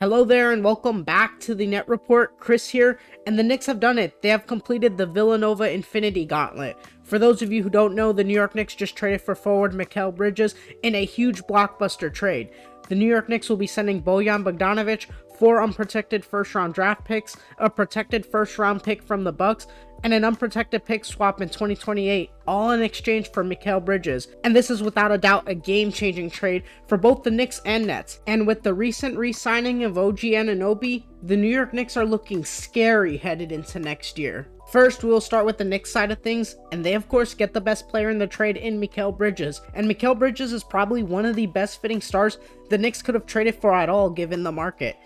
Hello there and welcome back to the Net Report. Chris here, and the Knicks have done it. They have completed the Villanova Infinity Gauntlet. For those of you who don't know, the New York Knicks just traded for forward Mikal Bridges in a huge blockbuster trade. The New York Knicks will be sending Bojan Bogdanovic, 4 unprotected first-round draft picks, a protected first-round pick from the Bucks, and an unprotected pick swap in 2028, all in exchange for Mikal Bridges. And this is without a doubt a game-changing trade for both the Knicks and Nets. And with the recent re-signing of OG Anunoby, the New York Knicks are looking scary headed into next year. First, we will start with the Knicks side of things, and they of course get the best player in the trade in Mikal Bridges. And Mikal Bridges is probably one of the best fitting stars the Knicks could have traded for at all given the market.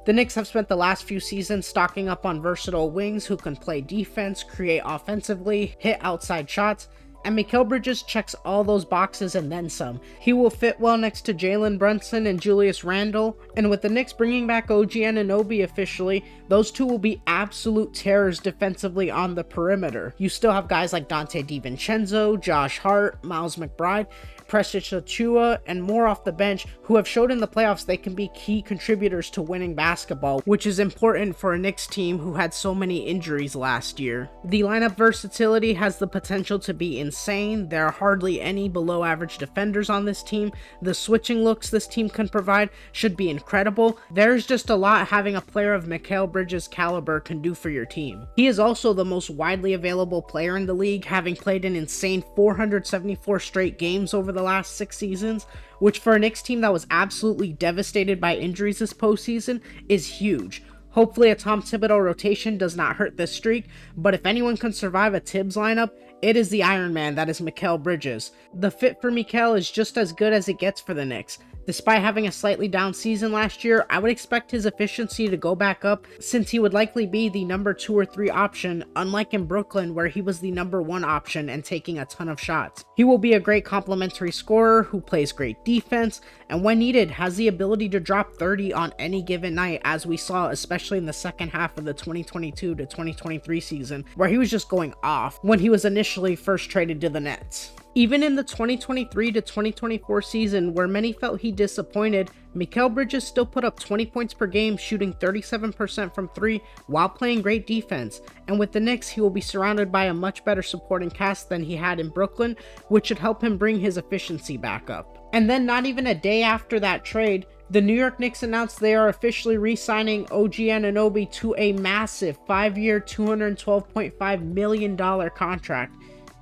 The Knicks have spent the last few seasons stocking up on versatile wings who can play defense, create offensively, hit outside shots, and Mikal Bridges checks all those boxes and then some. He will fit well next to Jalen Brunson and Julius Randle, and with the Knicks bringing back OG Anunoby officially, those two will be absolute terrors defensively on the perimeter. You still have guys like Donte DiVincenzo, Josh Hart, Miles McBride, Precious Achiuwa, and more off the bench who have showed in the playoffs they can be key contributors to winning basketball, which is important for a Knicks team who had so many injuries last year. The lineup versatility has the potential to be insane. There are hardly any below average defenders on this team. The switching looks this team can provide should be incredible. There's just a lot having a player of Mikal Bridges' caliber can do for your team. He is also the most widely available player in the league, having played an insane 474 straight games over the last 6 seasons, which for a Knicks team that was absolutely devastated by injuries this postseason is huge. Hopefully a Tom Thibodeau rotation does not hurt this streak, but if anyone can survive a Tibbs lineup, it is the Iron Man that is Mikal Bridges. The fit for Mikal is just as good as it gets for the Knicks. Despite having a slightly down season last year, I would expect his efficiency to go back up since he would likely be the number 2 or 3 option, unlike in Brooklyn where he was the number 1 option and taking a ton of shots. He will be a great complementary scorer who plays great defense and when needed has the ability to drop 30 on any given night, as we saw especially in the second half of the 2022 to 2023 season where he was just going off when he was initially first traded to the Nets. Even in the 2023 to 2024 season, where many felt he disappointed, Mikal Bridges still put up 20 points per game, shooting 37% from 3 while playing great defense. And with the Knicks, he will be surrounded by a much better supporting cast than he had in Brooklyn, which should help him bring his efficiency back up. And then not even a day after that trade, the New York Knicks announced they are officially re-signing OG Anunoby to a massive 5-year, $212.5 million contract.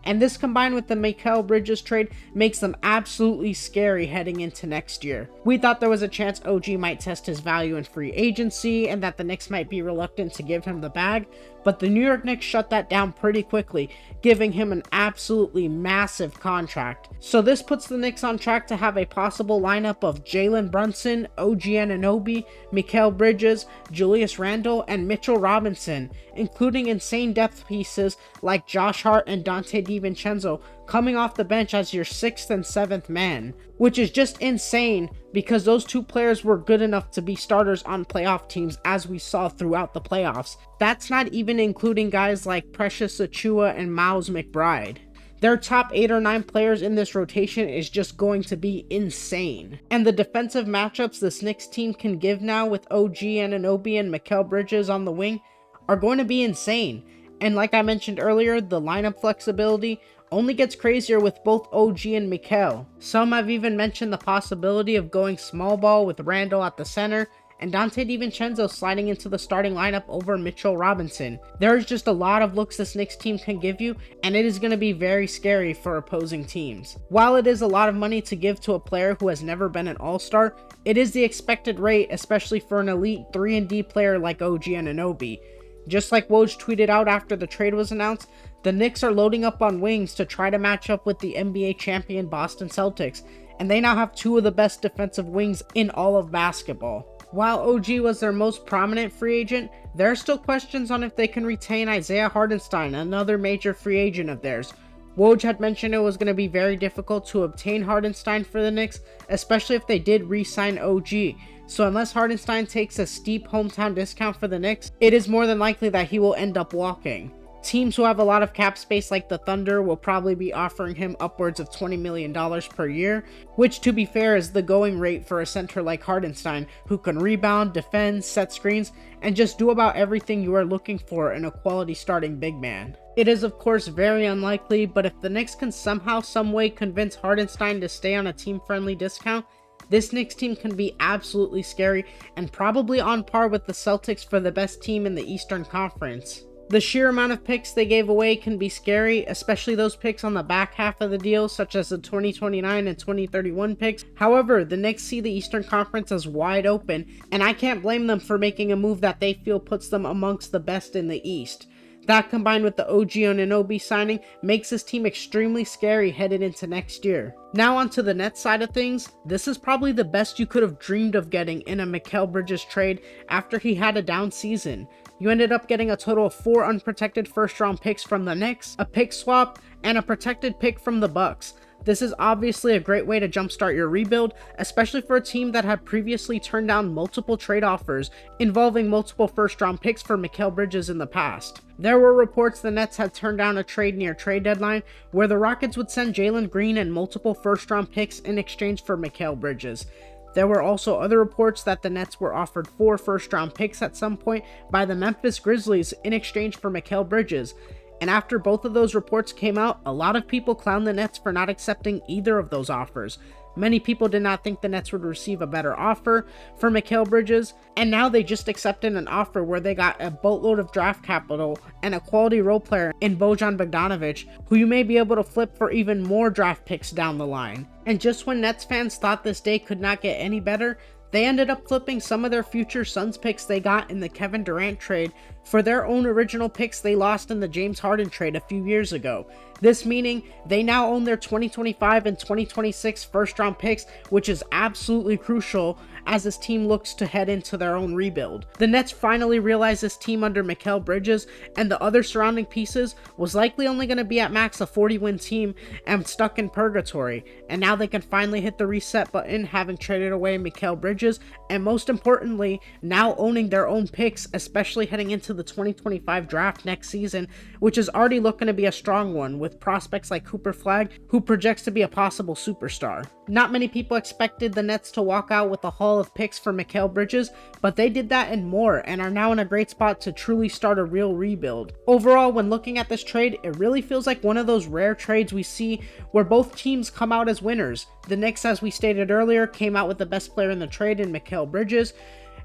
And this combined with the Mikal Bridges trade makes them absolutely scary heading into next year. We thought there was a chance OG might test his value in free agency and that the Knicks might be reluctant to give him the bag, but the New York Knicks shut that down pretty quickly, giving him an absolutely massive contract. So this puts the Knicks on track to have a possible lineup of Jalen Brunson, OG Anunoby, Mikal Bridges, Julius Randle, and Mitchell Robinson, including insane depth pieces like Josh Hart and Donte DiVincenzo coming off the bench as your 6th and 7th man, which is just insane because those two players were good enough to be starters on playoff teams as we saw throughout the playoffs. That's not even including guys like Precious Achiuwa and Miles McBride. Their top 8 or 9 players in this rotation is just going to be insane. And the defensive matchups this Knicks team can give now with OG Anunoby and Mikal Bridges on the wing are going to be insane. And like I mentioned earlier, the lineup flexibility only gets crazier with both OG and Mikal. Some have even mentioned the possibility of going small ball with Randle at the center and Donte DiVincenzo sliding into the starting lineup over Mitchell Robinson. There's just a lot of looks this Knicks team can give you, and it is going to be very scary for opposing teams. While it is a lot of money to give to a player who has never been an all-star, it is the expected rate, especially for an elite 3-and-D player like OG Anunoby. Just like Woj tweeted out after the trade was announced, the Knicks are loading up on wings to try to match up with the NBA champion Boston Celtics, and they now have 2 of the best defensive wings in all of basketball. While OG was their most prominent free agent, there are still questions on if they can retain Isaiah Hartenstein, another major free agent of theirs. Woj had mentioned it was going to be very difficult to obtain Hartenstein for the Knicks, especially if they did re-sign OG. So unless Hartenstein takes a steep hometown discount for the Knicks, it is more than likely that he will end up walking. Teams who have a lot of cap space like the Thunder will probably be offering him upwards of $20 million per year, which to be fair is the going rate for a center like Hartenstein, who can rebound, defend, set screens, and just do about everything you are looking for in a quality starting big man. It is of course very unlikely, but if the Knicks can somehow someway convince Hartenstein to stay on a team-friendly discount, this Knicks team can be absolutely scary and probably on par with the Celtics for the best team in the Eastern Conference. The sheer amount of picks they gave away can be scary, especially those picks on the back half of the deal, such as the 2029 and 2031 picks. However, the Knicks see the Eastern Conference as wide open, and I can't blame them for making a move that they feel puts them amongst the best in the East. That combined with the OG Anunoby signing makes this team extremely scary headed into next year. Now onto the Nets side of things, this is probably the best you could have dreamed of getting in a Mikal Bridges trade after he had a down season. You ended up getting a total of 4 unprotected first-round picks from the Knicks, a pick swap, and a protected pick from the Bucks. This is obviously a great way to jumpstart your rebuild, especially for a team that had previously turned down multiple trade offers involving multiple first-round picks for Mikal Bridges in the past. There were reports the Nets had turned down a trade near trade deadline where the Rockets would send Jalen Green and multiple first-round picks in exchange for Mikal Bridges. There were also other reports that the Nets were offered 4 first-round picks at some point by the Memphis Grizzlies in exchange for Mikal Bridges. And after both of those reports came out, a lot of people clowned the Nets for not accepting either of those offers. Many people did not think the Nets would receive a better offer for Mikal Bridges, and now they just accepted an offer where they got a boatload of draft capital and a quality role player in Bojan Bogdanovic, who you may be able to flip for even more draft picks down the line. And just when Nets fans thought this day could not get any better, they ended up flipping some of their future Suns picks they got in the Kevin Durant trade for their own original picks they lost in the James Harden trade a few years ago. This meaning they now own their 2025 and 2026 first round picks, which is absolutely crucial as this team looks to head into their own rebuild. The Nets finally realized this team under Mikal Bridges and the other surrounding pieces was likely only going to be at max a 40-win team and stuck in purgatory, and now they can finally hit the reset button, having traded away Mikal Bridges, and most importantly, now owning their own picks, especially heading into the 2025 draft next season, which is already looking to be a strong one with prospects like Cooper Flagg, who projects to be a possible superstar. Not many people expected the Nets to walk out with a haul of picks for Mikal Bridges, but they did that and more, and are now in a great spot to truly start a real rebuild. Overall, when looking at this trade, it really feels like one of those rare trades we see where both teams come out as winners. The Knicks, as we stated earlier, came out with the best player in the trade in Mikal Bridges,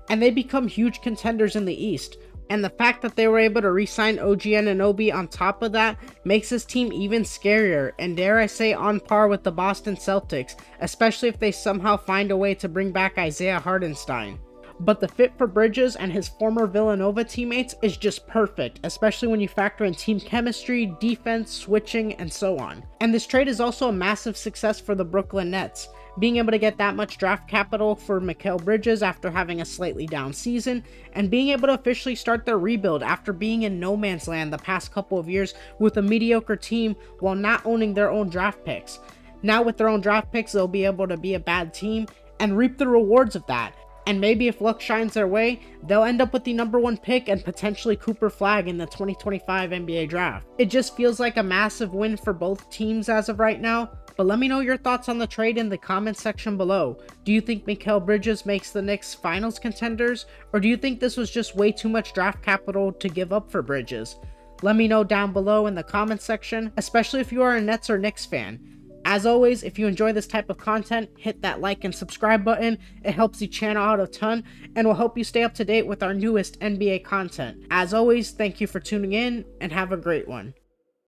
and they become huge contenders in the East. And the fact that they were able to re-sign OG Anunoby on top of that makes this team even scarier, and dare I say on par with the Boston Celtics, especially if they somehow find a way to bring back Isaiah Hartenstein. But the fit for Bridges and his former Villanova teammates is just perfect, especially when you factor in team chemistry, defense, switching, and so on. And this trade is also a massive success for the Brooklyn Nets. Being able to get that much draft capital for Mikal Bridges after having a slightly down season, and being able to officially start their rebuild after being in no man's land the past couple of years with a mediocre team while not owning their own draft picks. Now with their own draft picks, they'll be able to be a bad team and reap the rewards of that. And maybe if luck shines their way, they'll end up with the number 1 pick and potentially Cooper Flagg in the 2025 NBA draft. It just feels like a massive win for both teams as of right now. But let me know your thoughts on the trade in the comment section below. Do you think Mikal Bridges makes the Knicks finals contenders? Or do you think this was just way too much draft capital to give up for Bridges? Let me know down below in the comment section, especially if you are a Nets or Knicks fan. As always, if you enjoy this type of content, hit that like and subscribe button. It helps the channel out a ton and will help you stay up to date with our newest NBA content. As always, thank you for tuning in and have a great one.